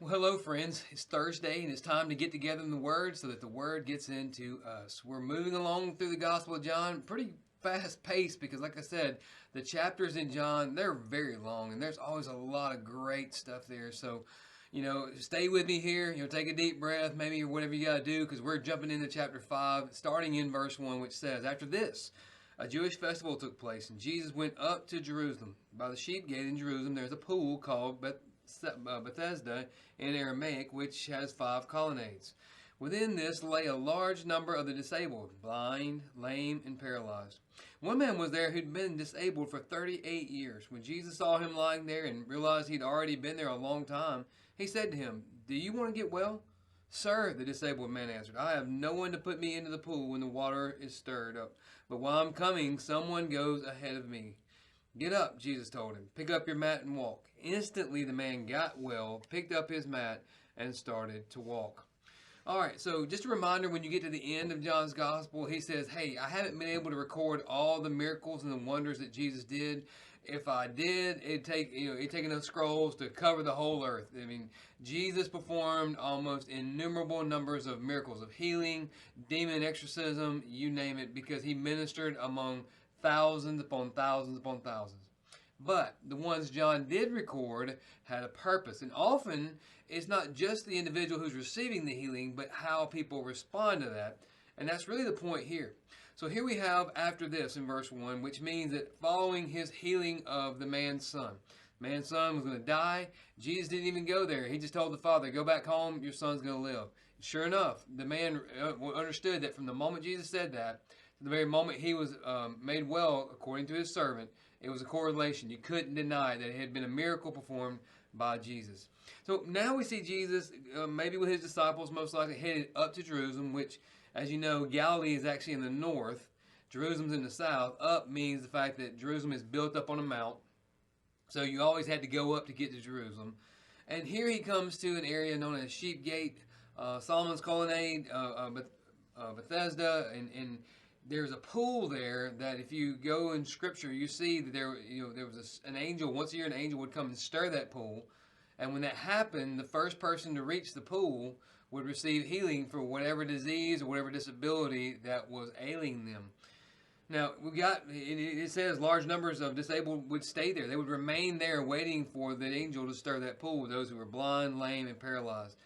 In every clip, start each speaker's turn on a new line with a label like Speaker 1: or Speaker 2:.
Speaker 1: Well, hello, friends. It's Thursday, and it's time to get together in the Word so that the Word gets into us. We're moving along through the Gospel of John, pretty fast paced because, like I said, the chapters in John, they're very long, and there's always a lot of great stuff there. So, stay with me here. Take a deep breath, maybe, or whatever you got to do, because we're jumping into chapter 5, starting in verse 1, which says, After this, a Jewish festival took place, and Jesus went up to Jerusalem. By the sheep gate in Jerusalem, there's a pool called Bethesda in Aramaic, which has 5 colonnades. Within this lay a large number of the disabled, blind, lame, and paralyzed. One man was there who'd been disabled for 38 years. When Jesus saw him lying there and realized he'd already been there a long time, he said to him, "Do you want to get well?" "Sir," the disabled man answered, "I have no one to put me into the pool when the water is stirred up. But while I'm coming, someone goes ahead of me." "Get up," Jesus told him. "Pick up your mat and walk." Instantly the man got well, picked up his mat, and started to walk. All right, so just a reminder, when you get to the end of John's gospel, he says, hey, I haven't been able to record all the miracles and the wonders that Jesus did. If I did, it'd take enough scrolls to cover the whole earth. I mean, Jesus performed almost innumerable numbers of miracles of healing, demon exorcism, you name it, because he ministered among thousands upon thousands upon thousands. But the ones John did record had a purpose. And often, it's not just the individual who's receiving the healing, but how people respond to that. And that's really the point here. So here we have after this in verse 1, which means that following his healing of the man's son. The man's son was going to die. Jesus didn't even go there. He just told the father, go back home, your son's going to live. Sure enough, the man understood that from the moment Jesus said that, to the very moment he was made well, according to his servant, it was a correlation. You couldn't deny that it had been a miracle performed by Jesus. So now we see Jesus, maybe with his disciples, most likely headed up to Jerusalem, which, as you know, Galilee is actually in the north. Jerusalem's in the south. Up means the fact that Jerusalem is built up on a mount. So you always had to go up to get to Jerusalem. And here he comes to an area known as Sheep Gate, Solomon's Colonnade, Bethesda, and there's a pool there that if you go in Scripture, you see that there was an angel. Once a year, an angel would come and stir that pool. And when that happened, the first person to reach the pool would receive healing for whatever disease or whatever disability that was ailing them. Now, it says large numbers of disabled would stay there. They would remain there waiting for the angel to stir that pool, those who were blind, lame, and paralyzed.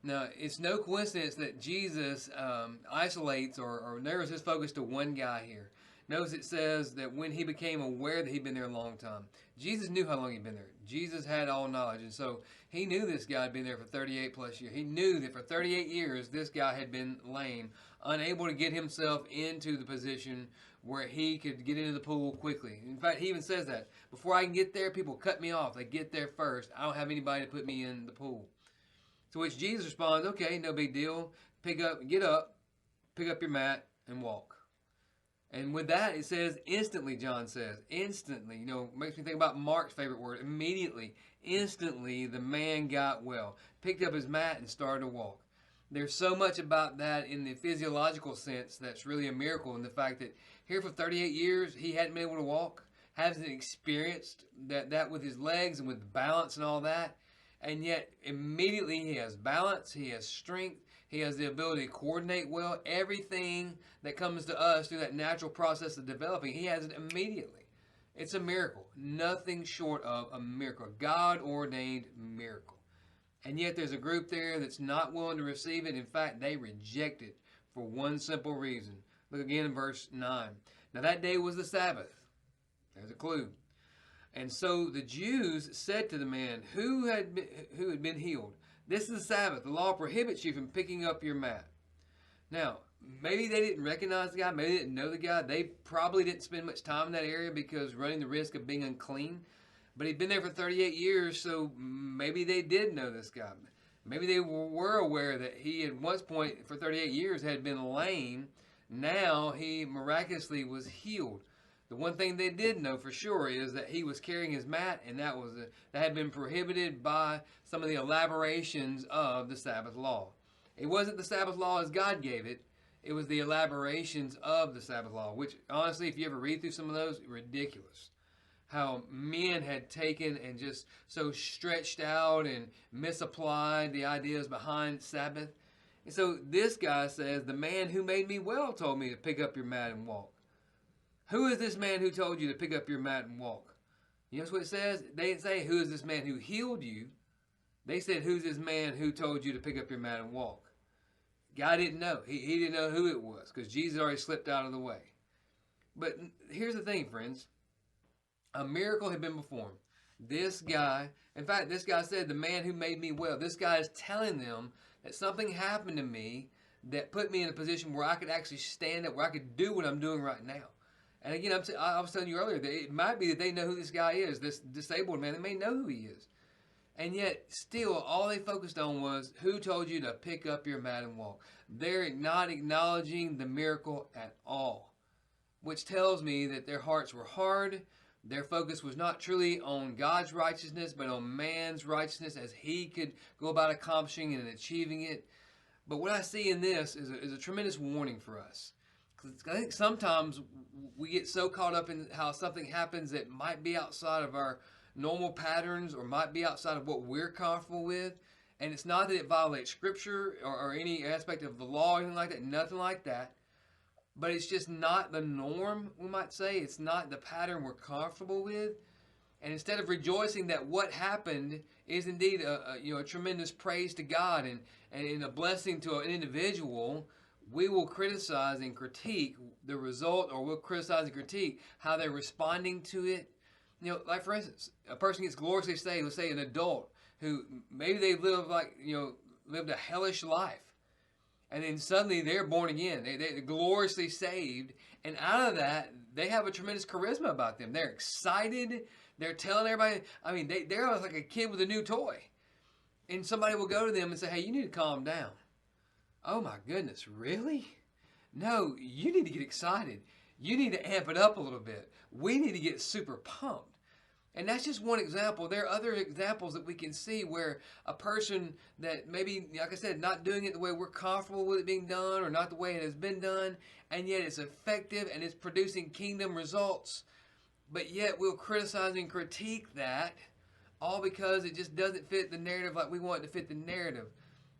Speaker 1: Now, it's no coincidence that Jesus isolates or narrows his focus to one guy here. Notice it says that when he became aware that he'd been there a long time. Jesus knew how long he'd been there. Jesus had all knowledge, and so he knew this guy had been there for 38 plus years. He knew that for 38 years, this guy had been lame, unable to get himself into the position where he could get into the pool quickly. In fact, he even says that. Before I can get there, people cut me off. They get there first. I don't have anybody to put me in the pool. To which Jesus responds, okay, no big deal. Get up, pick up your mat, and walk. And with that, it says instantly, John says. Instantly. Makes me think about Mark's favorite word, immediately. Instantly, the man got well, picked up his mat, and started to walk. There's so much about that in the physiological sense that's really a miracle, in the fact that here for 38 years, he hadn't been able to walk, hasn't experienced that with his legs and with balance and all that. And yet, immediately he has balance, he has strength, he has the ability to coordinate well. Everything that comes to us through that natural process of developing, he has it immediately. It's a miracle. Nothing short of a miracle. God-ordained miracle. And yet there's a group there that's not willing to receive it. In fact, they reject it for one simple reason. Look again in verse 9. Now that day was the Sabbath. There's a clue. And so the Jews said to the man who had been healed, "This is the Sabbath. The law prohibits you from picking up your mat." Now, maybe they didn't recognize the guy. Maybe they didn't know the guy. They probably didn't spend much time in that area because running the risk of being unclean. But he'd been there for 38 years, so maybe they did know this guy. Maybe they were aware that he at one point for 38 years had been lame. Now he miraculously was healed. The one thing they did know for sure is that he was carrying his mat, and that had been prohibited by some of the elaborations of the Sabbath law. It wasn't the Sabbath law as God gave it. It was the elaborations of the Sabbath law, which honestly, if you ever read through some of those, ridiculous. how men had taken and just so stretched out and misapplied the ideas behind Sabbath. And so this guy says, the man who made me well told me to pick up your mat and walk. Who is this man who told you to pick up your mat and walk? You know what it says? They didn't say, who is this man who healed you? They said, who's this man who told you to pick up your mat and walk? God didn't know. He didn't know who it was because Jesus already slipped out of the way. But here's the thing, friends. A miracle had been performed. This guy, in fact, this guy said, the man who made me well. This guy is telling them that something happened to me that put me in a position where I could actually stand up, where I could do what I'm doing right now. And again, I was telling you earlier that it might be that they know who this guy is, this disabled man. They may know who he is. And yet, still, all they focused on was, who told you to pick up your mat and walk? They're not acknowledging the miracle at all, which tells me that their hearts were hard. Their focus was not truly on God's righteousness, but on man's righteousness as he could go about accomplishing and achieving it. But what I see in this is a tremendous warning for us. I think sometimes we get so caught up in how something happens that might be outside of our normal patterns or might be outside of what we're comfortable with. And it's not that it violates Scripture or any aspect of the law or anything like that, nothing like that. But it's just not the norm, we might say. It's not the pattern we're comfortable with. And instead of rejoicing that what happened is indeed a tremendous praise to God and a blessing to an individual, we will criticize and critique the result, or we'll criticize and critique how they're responding to it. You know, like for instance, a person gets gloriously saved, let's say an adult, who maybe they lived a hellish life. And then suddenly they're born again. They're gloriously saved. And out of that, they have a tremendous charisma about them. They're excited. They're telling everybody. I mean, they're almost like a kid with a new toy. And somebody will go to them and say, hey, you need to calm down. Oh my goodness, really? No, you need to get excited. You need to amp it up a little bit. We need to get super pumped. And that's just one example. There are other examples that we can see where a person that maybe, like I said, not doing it the way we're comfortable with it being done or not the way it has been done, and yet it's effective and it's producing kingdom results, but yet we'll criticize and critique that all because it just doesn't fit the narrative like we want it to fit the narrative.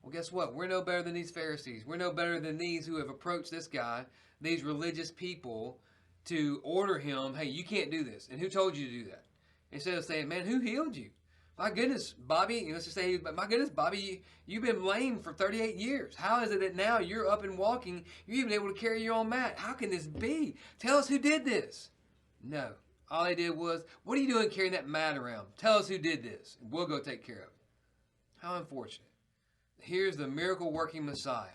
Speaker 1: Well, guess what? We're no better than these Pharisees. We're no better than these who have approached this guy, these religious people, to order him, hey, you can't do this. And who told you to do that? Instead of saying, man, who healed you? My goodness, Bobby, let's just say, my goodness, Bobby, you've been lame for 38 years. How is it that now you're up and walking, you're even able to carry your own mat? How can this be? Tell us who did this. No. All they did was, what are you doing carrying that mat around? Tell us who did this, and we'll go take care of it. How unfortunate. Here's the miracle-working Messiah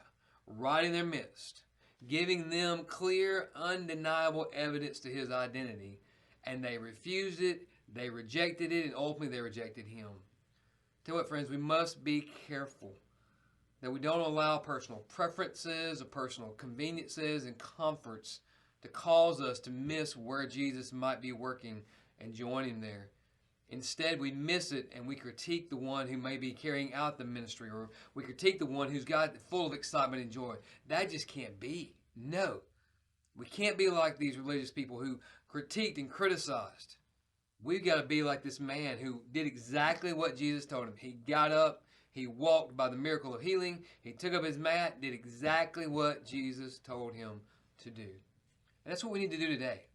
Speaker 1: right in their midst, giving them clear, undeniable evidence to his identity, and they refused it. They rejected it, and ultimately they rejected him. Tell you what, friends, we must be careful that we don't allow personal preferences or personal conveniences and comforts to cause us to miss where Jesus might be working and join him there. Instead, we miss it and we critique the one who may be carrying out the ministry, or we critique the one who's got full of excitement and joy. That just can't be. No. We can't be like these religious people who critiqued and criticized. We've got to be like this man who did exactly what Jesus told him. He got up, he walked by the miracle of healing, he took up his mat, did exactly what Jesus told him to do. And that's what we need to do today.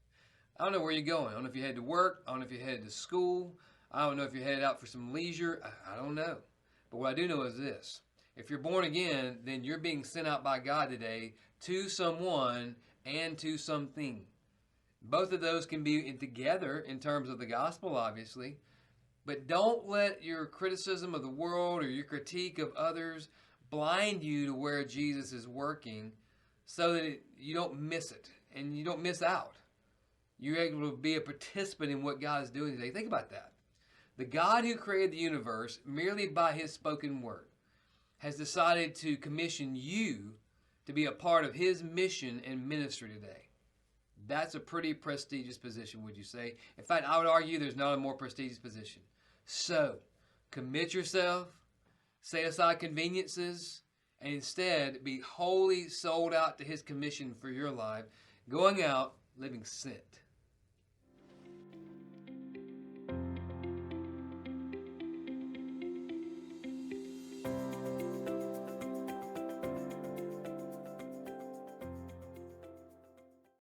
Speaker 1: I don't know where you're going. I don't know if you're headed to work. I don't know if you're headed to school. I don't know if you're headed out for some leisure. I don't know. But what I do know is this. If you're born again, then you're being sent out by God today to someone and to something. Both of those can be together in terms of the gospel, obviously. But don't let your criticism of the world or your critique of others blind you to where Jesus is working so that you don't miss it and you don't miss out. You're able to be a participant in what God is doing today. Think about that. The God who created the universe, merely by his spoken word, has decided to commission you to be a part of his mission and ministry today. That's a pretty prestigious position, would you say? In fact, I would argue there's not a more prestigious position. So, commit yourself, set aside conveniences, and instead be wholly sold out to his commission for your life, going out, living sent.